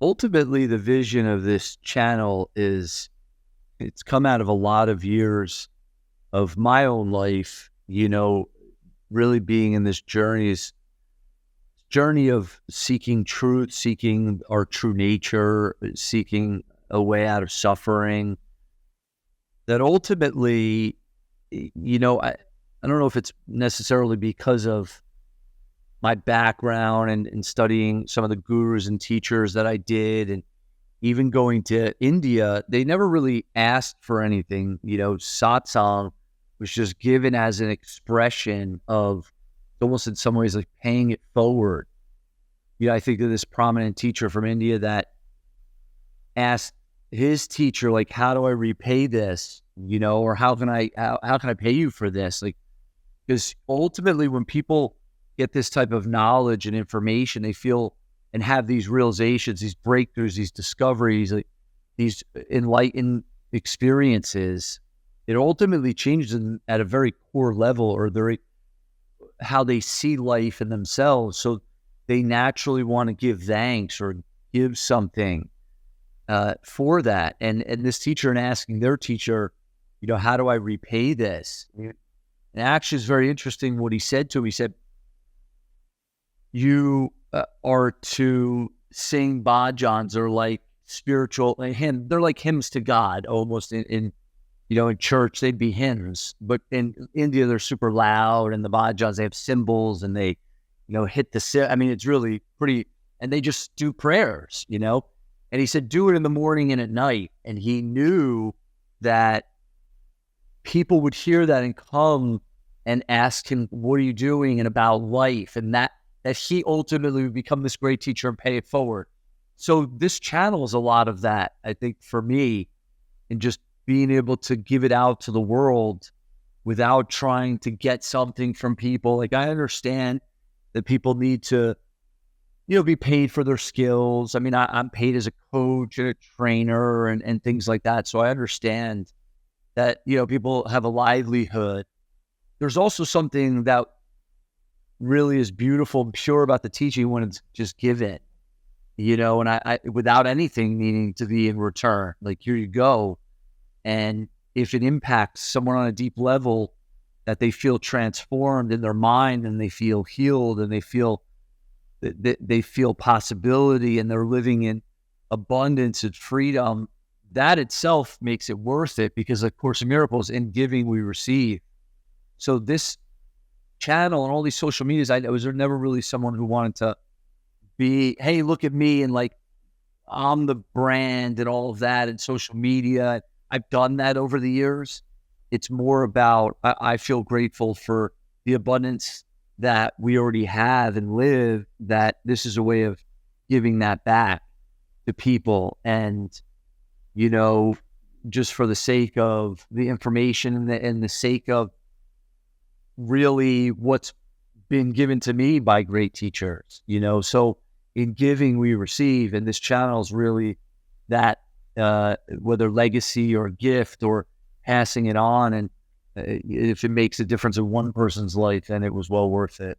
Ultimately, the vision of this channel is it's come out of a lot of years of my own life, really being in this journey of seeking truth, seeking our true nature, seeking a way out of suffering. That ultimately, I don't know if it's necessarily because of my background and studying some of the gurus and teachers that I did, and even going to India, they never really asked for anything. Satsang was just given as an expression of almost in some ways like paying it forward. I think of this prominent teacher from India that asked his teacher, like, how do I repay this? Or how can I pay you for this? Like, because ultimately when people get this type of knowledge and information, they feel and have these realizations, these breakthroughs, these discoveries, like these enlightened experiences. It ultimately changes them at a very core level, or how they see life and themselves. So they naturally want to give thanks or give something for that. And this teacher, and asking their teacher, how do I repay this? And actually, it's very interesting what he said to him. He said, you are to sing bhajans, or like spiritual hymn. They're like hymns to God, almost in church they'd be hymns, but in India they're super loud, and the bhajans, they have cymbals, and they hit the. I mean, it's really pretty, and they just do prayers, And he said, do it in the morning and at night, and he knew that people would hear that and come and ask him, what are you doing, and about life, and that he ultimately would become this great teacher and pay it forward. So this channels a lot of that, I think, for me, in just being able to give it out to the world without trying to get something from people. Like, I understand that people need to, be paid for their skills. I mean, I'm paid as a coach and a trainer and things like that. So I understand that, people have a livelihood. There's also something that really is beautiful and pure about the teaching when it's just given, and I without anything needing to be in return. Like, here you go. And if it impacts someone on a deep level, that they feel transformed in their mind, and they feel healed, and they feel possibility, and they're living in abundance and freedom, that itself makes it worth it, because of Course in Miracles, in giving we receive. So this channel and all these social medias, I was never really someone who wanted to be, hey, look at me, and like, I'm the brand and all of that, and social media. I've done that over the years. It's more about, I feel grateful for the abundance that we already have and live, that this is a way of giving that back to people. And, just for the sake of the information and the sake of really what's been given to me by great teachers, so in giving we receive, and this channel is really that, whether legacy or gift or passing it on. And if it makes a difference in one person's life, then it was well worth it.